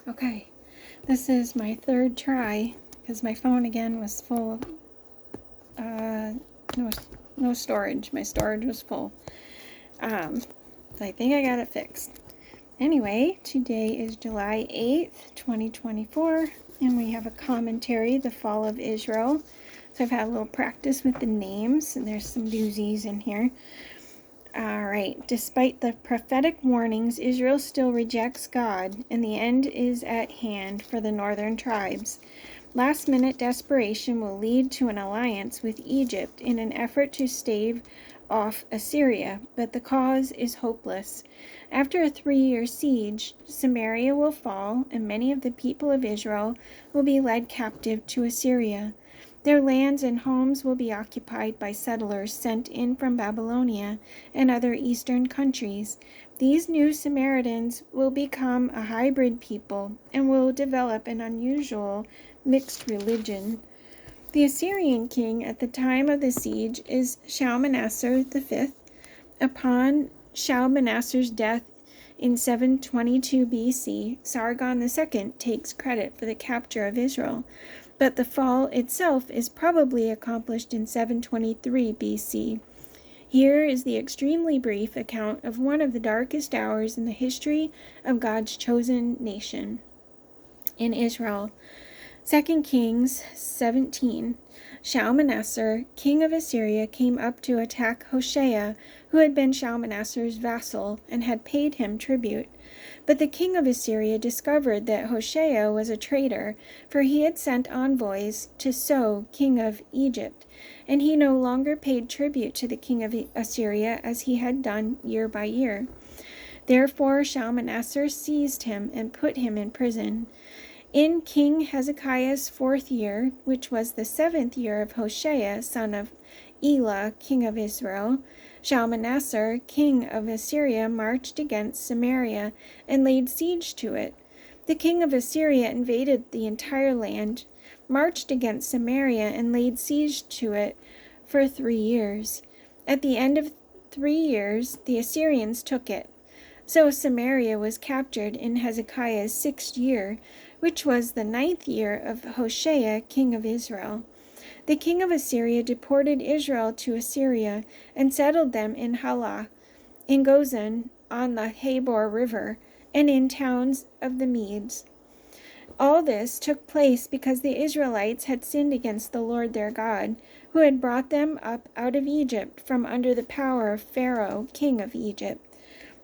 Okay, this is my third try because my phone again was full. No storage. My storage was full. So I think I got it fixed. Anyway, today is July 8th, 2024, and we have a commentary, The Fall of Israel. So I've had a little practice with the names, and there's some doozies in here. All right, despite the prophetic warnings, Israel still rejects God, and the end is at hand for the northern tribes. Last-minute desperation will lead to an alliance with Egypt in an effort to stave off Assyria, but the cause is hopeless. After a 3-year siege, Samaria will fall, and many of the people of Israel will be led captive to Assyria. Their lands and homes will be occupied by settlers sent in from Babylonia and other eastern countries. These new Samaritans will become a hybrid people and will develop an unusual mixed religion. The Assyrian king at the time of the siege is Shalmaneser V. Upon Shalmaneser's death in 722 BC, Sargon II takes credit for the capture of Israel, but the fall itself is probably accomplished in 723 BC. Here is the extremely brief account of one of the darkest hours in the history of God's chosen nation. In Israel, 2 Kings 17. Shalmaneser, king of Assyria, came up to attack Hoshea, who had been Shalmaneser's vassal and had paid him tribute. But the king of Assyria discovered that Hoshea was a traitor, for he had sent envoys to So, king of Egypt, and he no longer paid tribute to the king of Assyria as he had done year by year. Therefore Shalmaneser seized him and put him in prison. In King Hezekiah's 4th year, which was the 7th year of Hoshea, son of Elah, king of Israel, Shalmaneser, king of Assyria, marched against Samaria and laid siege to it. The king of Assyria invaded the entire land, marched against Samaria, and laid siege to it for 3 years. At the end of 3 years, the Assyrians took it. So Samaria was captured in Hezekiah's 6th year, which was the 9th year of Hoshea, king of Israel. The king of Assyria deported Israel to Assyria and settled them in Halah, in Gozan, on the Habor River, and in towns of the Medes. All this took place because the Israelites had sinned against the Lord their God, who had brought them up out of Egypt from under the power of Pharaoh, king of Egypt.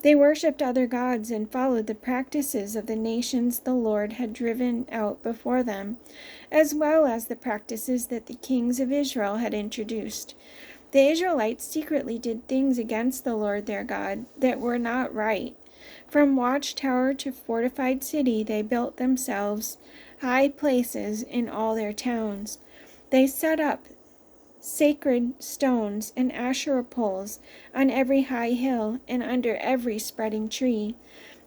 They worshipped other gods and followed the practices of the nations the Lord had driven out before them, as well as the practices that the kings of Israel had introduced. The Israelites secretly did things against the Lord their God that were not right. From watchtower to fortified city, they built themselves high places in all their towns. They set up sacred stones and Asherah poles on every high hill and under every spreading tree.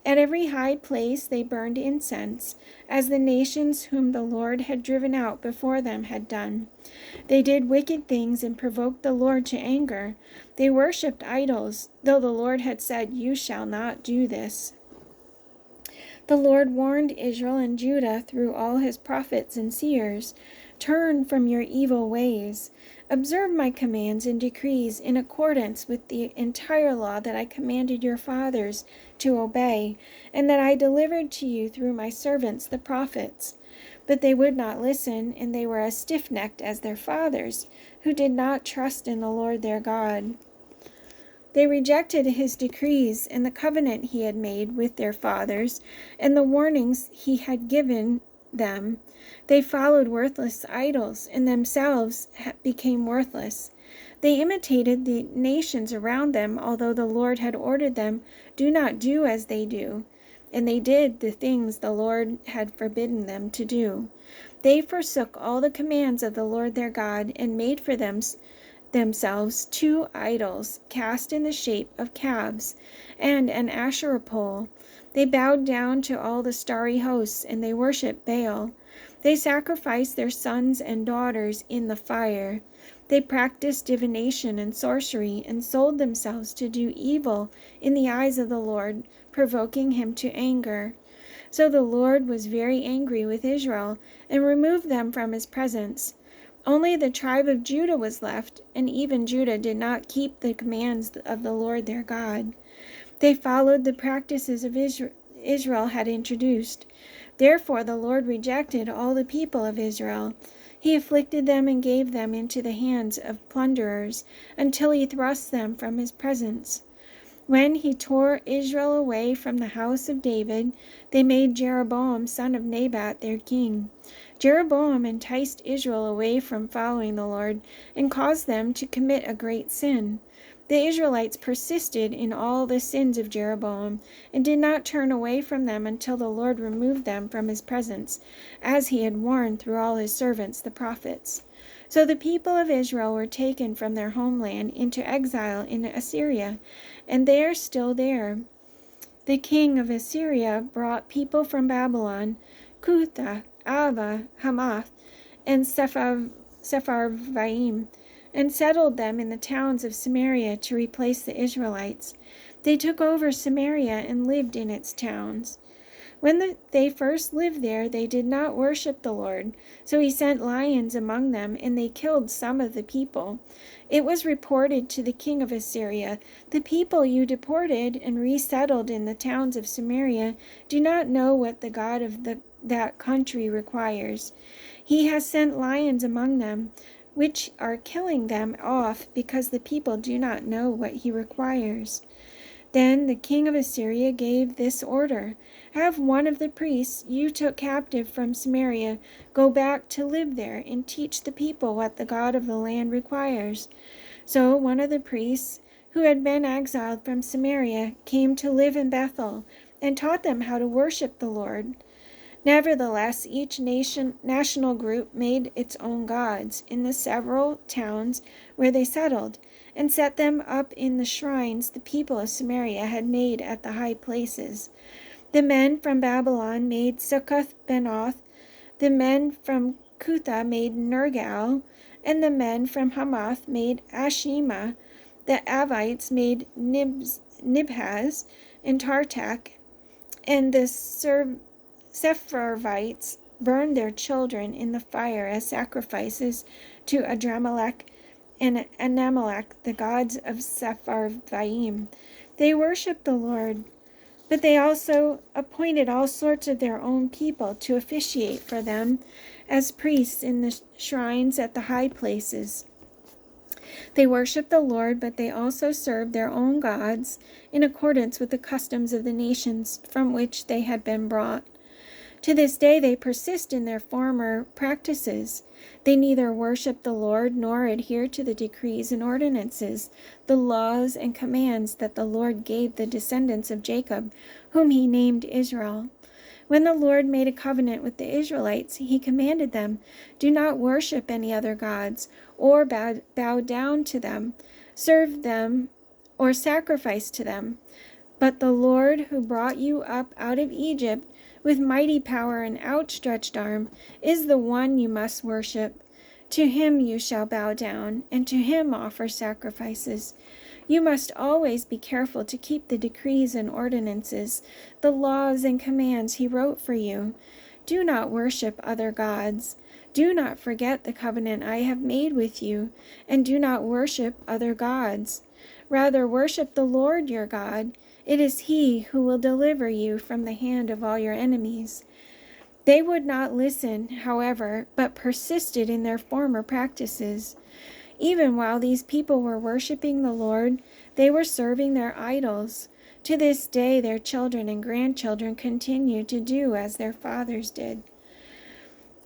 At every high place they burned incense, as the nations whom the Lord had driven out before them had done. They did wicked things and provoked the Lord to anger. They worshipped idols, though the Lord had said, "You shall not do this." The Lord warned Israel and Judah through all his prophets and seers, "Turn from your evil ways. Observe my commands and decrees in accordance with the entire law that I commanded your fathers to obey, and that I delivered to you through my servants the prophets." But they would not listen, and they were as stiff-necked as their fathers, who did not trust in the Lord their God. They rejected his decrees and the covenant he had made with their fathers, and the warnings he had given them. They followed worthless idols, and themselves became worthless. They imitated the nations around them, although the Lord had ordered them, "Do not do as they do." And they did the things the Lord had forbidden them to do. They forsook all the commands of the Lord their God, and made for themselves 2 idols cast in the shape of calves, and an Asherah pole. They bowed down to all the starry hosts, and they worshipped Baal. They sacrificed their sons and daughters in the fire. They practiced divination and sorcery, and sold themselves to do evil in the eyes of the Lord, provoking him to anger. So the Lord was very angry with Israel and removed them from his presence. Only the tribe of Judah was left, and even Judah did not keep the commands of the Lord their God. They followed the practices of Israel had introduced. Therefore the Lord rejected all the people of Israel. He afflicted them and gave them into the hands of plunderers, until he thrust them from his presence. When he tore Israel away from the house of David, they made Jeroboam son of Nebat their king. Jeroboam enticed Israel away from following the Lord and caused them to commit a great sin. The Israelites persisted in all the sins of Jeroboam and did not turn away from them until the Lord removed them from his presence, as he had warned through all his servants the prophets. So the people of Israel were taken from their homeland into exile in Assyria, and they are still there. The king of Assyria brought people from Babylon, Cutha, Ava, Hamath, and Sepharvaim, and settled them in the towns of Samaria to replace the Israelites. They took over Samaria and lived in its towns. When they first lived there, they did not worship the Lord, so he sent lions among them, and they killed some of the people. It was reported to the king of Assyria, "The people you deported and resettled in the towns of Samaria do not know what the God of that country requires. He has sent lions among them, which are killing them off because the people do not know what he requires." Then the king of Assyria gave this order: "Have one of the priests you took captive from Samaria go back to live there and teach the people what the God of the land requires." So one of the priests who had been exiled from Samaria came to live in Bethel and taught them how to worship the Lord. Nevertheless, each national group made its own gods in the several towns where they settled, and set them up in the shrines the people of Samaria had made at the high places. The men from Babylon made Succoth-Benoth, the men from Cutha made Nergal, and the men from Hamath made Ashima. The Avites made Nibhaz and Tartak, and the Sepharvites burned their children in the fire as sacrifices to Adramelech and Anamelech, the gods of Sepharvaim. They worshipped the Lord, but they also appointed all sorts of their own people to officiate for them as priests in the shrines at the high places. They worshipped the Lord, but they also served their own gods in accordance with the customs of the nations from which they had been brought. To this day they persist in their former practices. They neither worship the Lord nor adhere to the decrees and ordinances, the laws and commands that the Lord gave the descendants of Jacob, whom he named Israel. When the Lord made a covenant with the Israelites, he commanded them, "Do not worship any other gods, or bow down to them, serve them, or sacrifice to them. But the Lord who brought you up out of Egypt with mighty power and outstretched arm is the one you must worship. To him you shall bow down, and to him offer sacrifices. You must always be careful to keep the decrees and ordinances, the laws and commands he wrote for you. Do not worship other gods. Do not forget the covenant I have made with you, and do not worship other gods. Rather worship the Lord your God. It is he who will deliver you from the hand of all your enemies." They would not listen, however, but persisted in their former practices. Even while these people were worshiping the Lord, they were serving their idols. To this day, their children and grandchildren continue to do as their fathers did.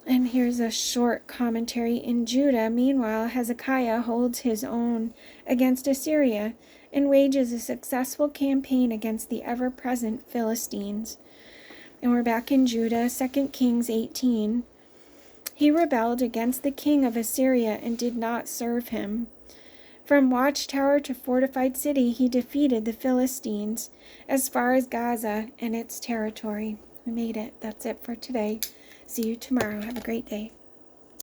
And here's a short commentary. In Judah, meanwhile, Hezekiah holds his own against Assyria and wages a successful campaign against the ever-present Philistines. And we're back in Judah, 2 Kings 18. He rebelled against the king of Assyria and did not serve him. From watchtower to fortified city, he defeated the Philistines as far as Gaza and its territory. We made it. That's it for today. See you tomorrow. Have a great day.